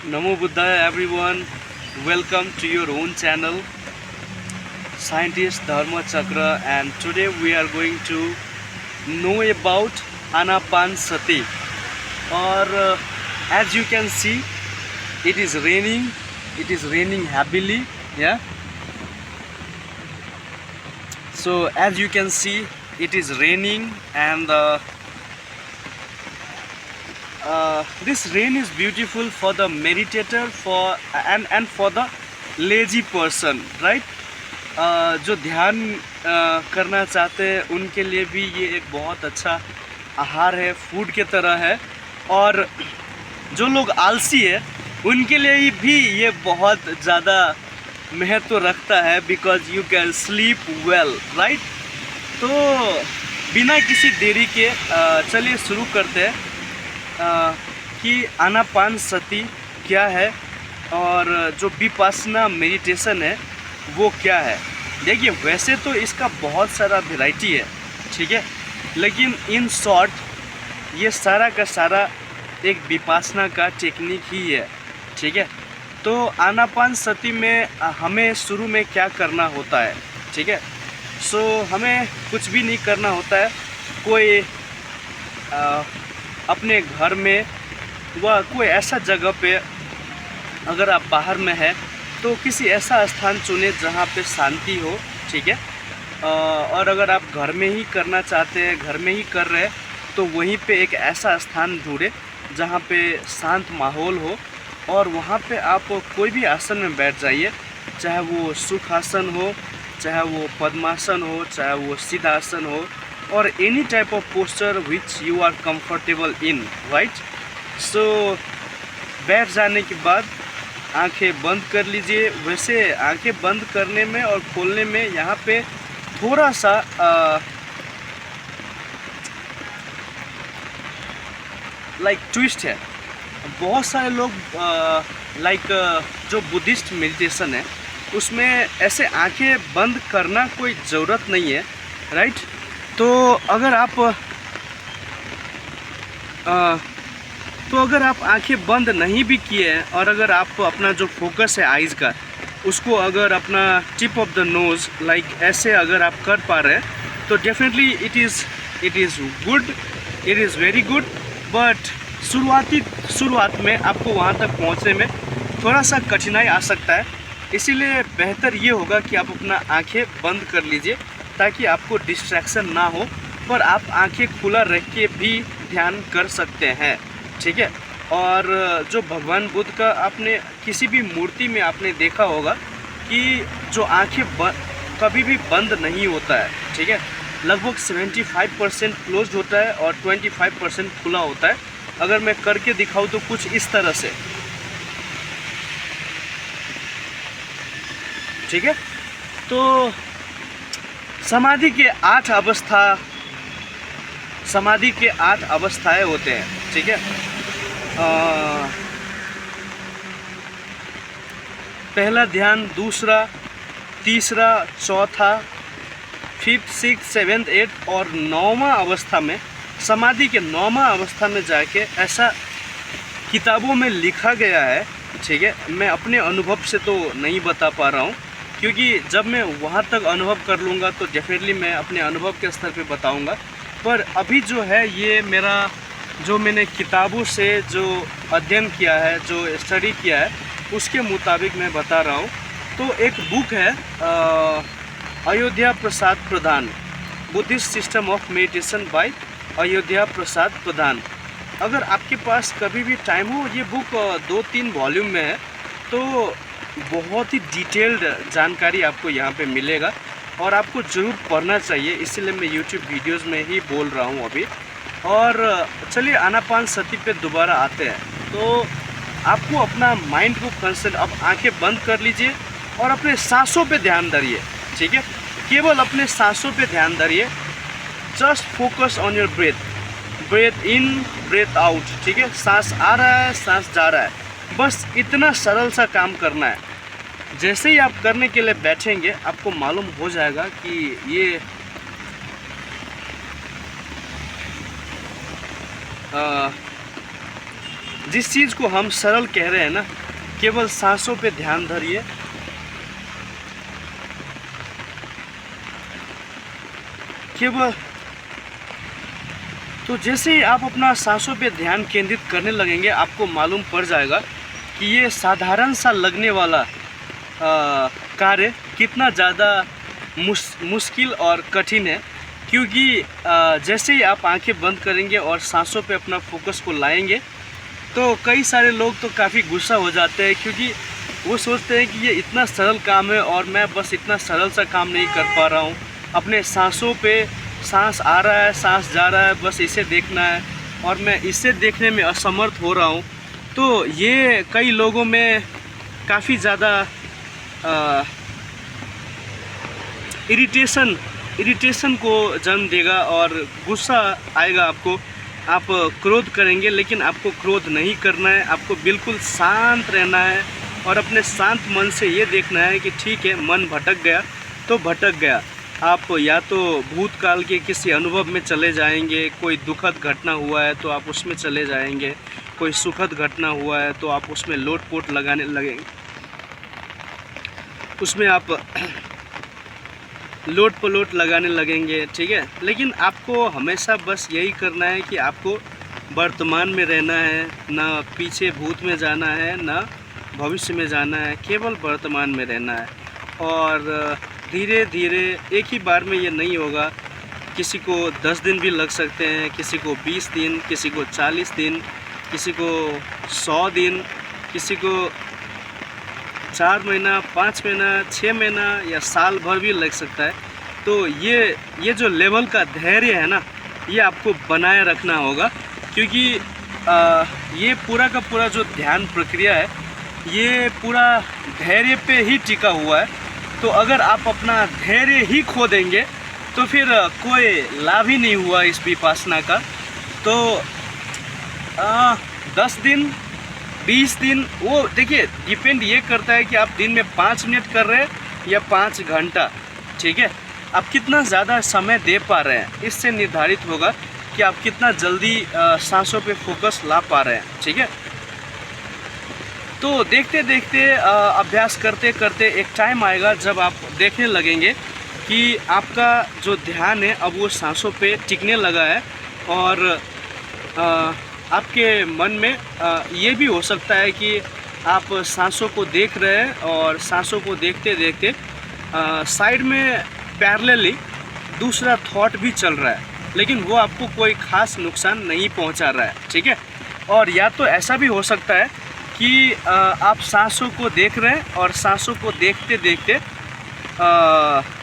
Namo Buddhaya everyone, welcome to your own channel Scientist Dharma Chakra, and today we are going to know about Anapanasati. Or as you can see, it is raining heavily. Yeah, so as you can see, it is raining, and this rain is beautiful for the meditator and for the lazy person, right? जो ध्यान करना चाहते हैं उनके लिए भी ये एक बहुत अच्छा आहार है, फूड के तरह है। और जो लोग आलसी है उनके लिए भी ये बहुत ज़्यादा महत्व रखता है, because you can sleep well, right? तो बिना किसी देरी के चलिए शुरू करते हैं कि आनापानसति क्या है और जो विपासना मेडिटेशन है वो क्या है। देखिए, वैसे तो इसका बहुत सारा वैरायटी है, ठीक है, लेकिन इन शॉर्ट ये सारा का सारा एक विपासना का टेक्निक ही है, ठीक है। तो आनापानसति में हमें शुरू में क्या करना होता है, ठीक है। सो हमें कुछ भी नहीं करना होता है। कोई अपने घर में व कोई ऐसा जगह पे, अगर आप बाहर में है तो किसी ऐसा स्थान चुने जहाँ पे शांति हो, ठीक है। और अगर आप घर में ही करना चाहते हैं, घर में ही कर रहे हैं, तो वहीं पे एक ऐसा स्थान ढूंढे जहाँ पे शांत माहौल हो, और वहाँ पे आप कोई भी आसन में बैठ जाइए, चाहे वो सुखासन हो, चाहे वो पद्मासन हो, चाहे वो सिद्धासन हो, और any type of posture which you are comfortable in, right. So बैठ जाने के बाद आंखें बंद कर लीजिए। वैसे आंखें बंद करने में और खोलने में यहाँ पे थोड़ा सा लाइक ट्विस्ट है। बहुत सारे लोग जो बुद्धिस्ट मेडिटेशन है उसमें ऐसे आंखें बंद करना कोई ज़रूरत नहीं है, राइट। तो अगर आप आंखें बंद नहीं भी किए हैं, और अगर आप अपना जो फोकस है आइज़ का, उसको अगर अपना tip of the nose like ऐसे अगर आप कर पा रहे हैं, तो definitely it is good, it is very good. But शुरुआत में आपको वहाँ तक पहुँचने में थोड़ा सा कठिनाई आ सकता है, इसीलिए बेहतर ये होगा कि आप अपना आंखें बंद कर लीजिए ताकि आपको डिस्ट्रैक्शन ना हो, पर आप आंखें खुला रख के भी ध्यान कर सकते हैं, ठीक है। और जो भगवान बुद्ध का आपने किसी भी मूर्ति में आपने देखा होगा कि जो आंखें कभी भी बंद नहीं होता है, ठीक है। लगभग 75% क्लोज होता है और 25% खुला होता है। अगर मैं करके दिखाऊं तो कुछ इस तरह से, ठीक है। तो समाधि के 8 अवस्थाएं होते हैं, ठीक है। पहला ध्यान, दूसरा, तीसरा, चौथा, 5th, 6th, 7th, 8th और 9वां अवस्था में, समाधि के 9वां अवस्था में जाके ऐसा किताबों में लिखा गया है, ठीक है। मैं अपने अनुभव से तो नहीं बता पा रहा हूँ, क्योंकि जब मैं वहाँ तक अनुभव कर लूँगा तो डेफिनेटली मैं अपने अनुभव के स्तर पे बताऊँगा। पर अभी जो है ये मेरा जो मैंने किताबों से जो अध्ययन किया है, जो स्टडी किया है, उसके मुताबिक मैं बता रहा हूँ। तो एक बुक है Ayodhya Prasad Pradhan, Buddhist system of meditation by Ayodhya Prasad Pradhan. अगर आपके पास कभी भी टाइम हो, ये बुक 2-3 वॉल्यूम में है, तो बहुत ही डिटेल्ड जानकारी आपको यहाँ पे मिलेगा और आपको ज़रूर पढ़ना चाहिए, इसीलिए मैं यूट्यूब वीडियोस में ही बोल रहा हूँ अभी। और चलिए आनापानसति पे दोबारा आते हैं। तो आपको अपना माइंड को कंसंट्रेट, अब आंखें बंद कर लीजिए और अपने सांसों पे ध्यान धरिए, ठीक है। केवल अपने सांसों पे ध्यान धरिए, just focus on your breath in, breath out, ठीक है। सांस आ रहा है, सांस जा रहा है, बस इतना सरल सा काम करना है। जैसे ही आप करने के लिए बैठेंगे आपको मालूम हो जाएगा कि ये जिस चीज़ को हम सरल कह रहे हैं ना, केवल सांसों पे ध्यान धरिए। केवल तो जैसे ही आप अपना सांसों पे ध्यान केंद्रित करने लगेंगे, आपको मालूम पड़ जाएगा कि ये साधारण सा लगने वाला कार्य कितना ज़्यादा मुश्किल और कठिन है। क्योंकि जैसे ही आप आंखें बंद करेंगे और सांसों पे अपना फोकस को लाएंगे, तो कई सारे लोग तो काफ़ी गुस्सा हो जाते हैं, क्योंकि वो सोचते हैं कि ये इतना सरल काम है और मैं बस इतना सरल सा काम नहीं कर पा रहा हूँ। अपने सांसों पे सांस आ रहा है, सांस जा रहा है, बस इसे देखना है और मैं इसे देखने में असमर्थ हो रहा हूँ। तो ये कई लोगों में काफ़ी ज़्यादा इरिटेशन को जन्म देगा और गुस्सा आएगा आपको। आप क्रोध करेंगे, लेकिन आपको क्रोध नहीं करना है। आपको बिल्कुल शांत रहना है और अपने शांत मन से ये देखना है कि ठीक है, मन भटक गया तो भटक गया। आप या तो भूतकाल के किसी अनुभव में चले जाएंगे, कोई दुखद घटना हुआ है तो आप उसमें चले जाएंगे, कोई सुखद घटना हुआ है तो आप उसमें लोट-पोट लगाने लगेंगे, उसमें आप लोट-पलोट लगाने लगेंगे, ठीक है। लेकिन आपको हमेशा बस यही करना है कि आपको वर्तमान में रहना है, ना पीछे भूत में जाना है, ना भविष्य में जाना है, केवल वर्तमान में रहना है। और धीरे धीरे एक ही बार में ये नहीं होगा। किसी को 10 दिन भी लग सकते हैं, किसी को 20 दिन, किसी को 40 दिन, किसी को 100 दिन, किसी को 4 महीना, 5 महीना, 6 महीना या साल भर भी लग सकता है। तो ये जो लेवल का धैर्य है ना, ये आपको बनाए रखना होगा, क्योंकि ये पूरा का पूरा जो ध्यान प्रक्रिया है, ये पूरा धैर्य पे ही टिका हुआ है। तो अगर आप अपना धैर्य ही खो देंगे तो फिर कोई लाभ ही नहीं हुआ इस विपासना का। तो 10 दिन, 20 दिन, वो देखिए डिपेंड ये करता है कि आप दिन में 5 मिनट कर रहे हैं या 5 घंटा, ठीक है। आप कितना ज़्यादा समय दे पा रहे हैं, इससे निर्धारित होगा कि आप कितना जल्दी सांसों पे फोकस ला पा रहे हैं, ठीक है। तो देखते देखते अभ्यास करते करते एक टाइम आएगा जब आप देखने लगेंगे कि आपका जो ध्यान है अब वो सांसों पे टिकने लगा है। और आपके मन में ये भी हो सकता है कि आप सांसों को देख रहे हैं और सांसों को देखते देखते साइड में पैरेलली दूसरा थॉट भी चल रहा है, लेकिन वो आपको कोई ख़ास नुकसान नहीं पहुंचा रहा है, ठीक है। और या तो ऐसा भी हो सकता है कि आप सांसों को देख रहे हैं और सांसों को देखते देखते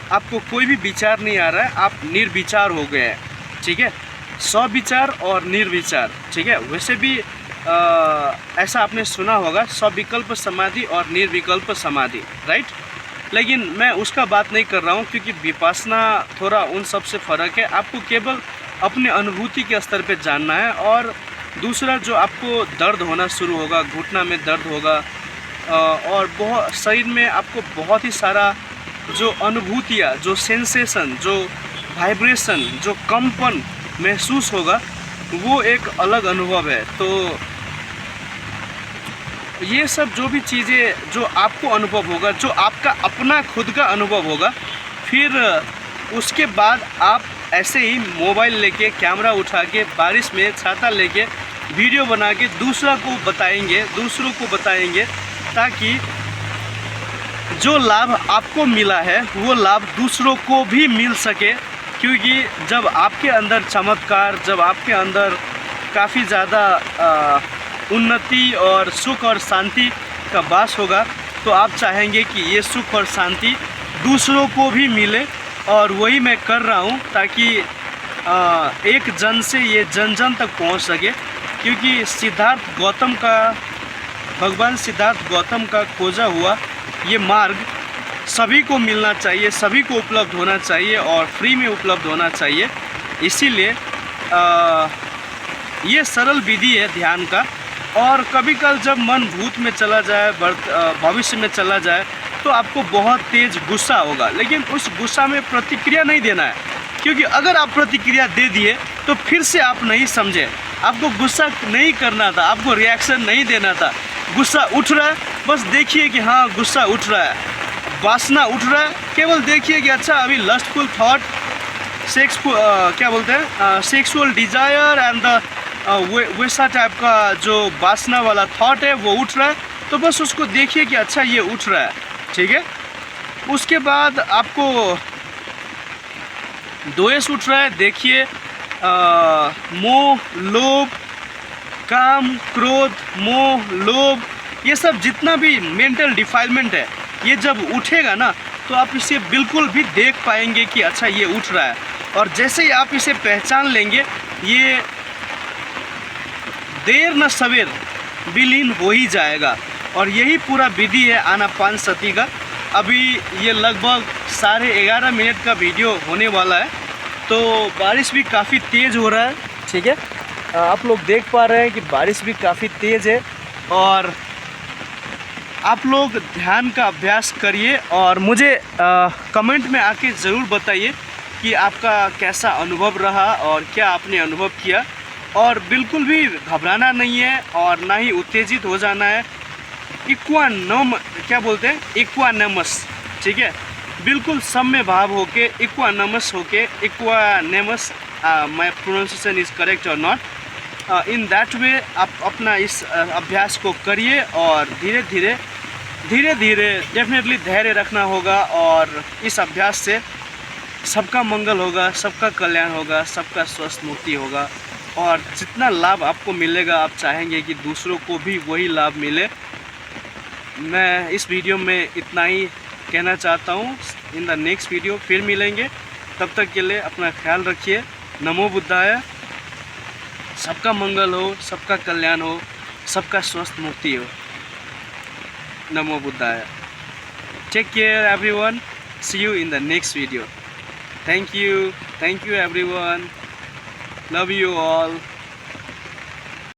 आपको कोई भी विचार नहीं आ रहा है, आप निर्विचार हो गए हैं, ठीक है। स्विचार और निर्विचार, ठीक है। वैसे भी ऐसा आपने सुना होगा, स्विकल्प समाधि और निर्विकल्प समाधि, राइट। लेकिन मैं उसका बात नहीं कर रहा हूँ, क्योंकि विपासना थोड़ा उन सब से फ़र्क है। आपको केवल अपने अनुभूति के स्तर पे जानना है। और दूसरा, जो आपको दर्द होना शुरू होगा, घुटना में दर्द होगा और बहुत शरीर में आपको बहुत ही सारा जो अनुभूतियाँ, जो सेंसेशन, जो वाइब्रेशन, जो कंपन महसूस होगा, वो एक अलग अनुभव है। तो ये सब जो भी चीज़ें जो आपको अनुभव होगा, जो आपका अपना खुद का अनुभव होगा, फिर उसके बाद आप ऐसे ही मोबाइल लेके, कैमरा उठा के, बारिश में छाता लेके वीडियो बना के दूसरों को बताएंगे, ताकि जो लाभ आपको मिला है वो लाभ दूसरों को भी मिल सके। क्योंकि जब आपके अंदर चमत्कार, जब आपके अंदर काफ़ी ज़्यादा उन्नति और सुख और शांति का वास होगा, तो आप चाहेंगे कि ये सुख और शांति दूसरों को भी मिले। और वही मैं कर रहा हूँ, ताकि एक जन से ये जन जन तक पहुँच सके। क्योंकि भगवान सिद्धार्थ गौतम का खोजा हुआ ये मार्ग सभी को मिलना चाहिए, सभी को उपलब्ध होना चाहिए और फ्री में उपलब्ध होना चाहिए। इसीलिए ये सरल विधि है ध्यान का। और कभी कल जब मन भूत में चला जाए, भविष्य में चला जाए, तो आपको बहुत तेज़ गुस्सा होगा, लेकिन उस गुस्सा में प्रतिक्रिया नहीं देना है। क्योंकि अगर आप प्रतिक्रिया दे दिए तो फिर से आप नहीं समझे, आपको गुस्सा नहीं करना था, आपको रिएक्शन नहीं देना था। गुस्सा उठ रहा है, बस देखिए कि हाँ गुस्सा उठ रहा है, वासना उठ रहा है, केवल देखिए कि अच्छा अभी लस्टफुल थॉट, क्या बोलते हैं, सेक्सुअल डिजायर एंड द वैसा टाइप का जो वासना वाला थॉट है वो उठ रहा है, तो बस उसको देखिए कि अच्छा ये उठ रहा है, ठीक है। उसके बाद आपको द्वेष उठ रहा है, देखिए मोह, लोभ, काम, क्रोध, मोह, लोभ, ये सब जितना भी मेंटल डिफाइलमेंट है, ये जब उठेगा ना तो आप इसे बिल्कुल भी देख पाएंगे कि अच्छा ये उठ रहा है। और जैसे ही आप इसे पहचान लेंगे, ये देर न सवेर विलीन हो ही जाएगा। और यही पूरा विधि है आनापानसती का। अभी ये लगभग 11:30 मिनट का वीडियो होने वाला है, तो बारिश भी काफ़ी तेज़ हो रहा है, ठीक है। आप लोग देख पा रहे हैं कि बारिश भी काफ़ी तेज़ है। और आप लोग ध्यान का अभ्यास करिए और मुझे कमेंट में आके ज़रूर बताइए कि आपका कैसा अनुभव रहा और क्या आपने अनुभव किया। और बिल्कुल भी घबराना नहीं है और ना ही उत्तेजित हो जाना है। क्या बोलते हैं, इक्वानमस, ठीक है। बिल्कुल सम्य भाव होके, इक्वानमस होके, इक्वानमस, माय प्रोनाउंसिएशन इज़ करेक्ट और नॉट, इन दैट वे आप अपना इस अभ्यास को करिए। और धीरे धीरे डेफिनेटली धैर्य रखना होगा। और इस अभ्यास से सबका मंगल होगा, सबका कल्याण होगा, सबका स्वस्थ मुक्ति होगा। और जितना लाभ आपको मिलेगा, आप चाहेंगे कि दूसरों को भी वही लाभ मिले। मैं इस वीडियो में इतना ही कहना चाहता हूँ। इन द नेक्स्ट वीडियो फिर मिलेंगे, तब तक के लिए अपना ख्याल रखिए। नमो बुद्धाय। सबका मंगल हो, सबका कल्याण हो, सबका स्वस्थ मुक्ति हो। नमो बुद्धाय। Take care everyone. See you in the next video. Thank you everyone. Love you all.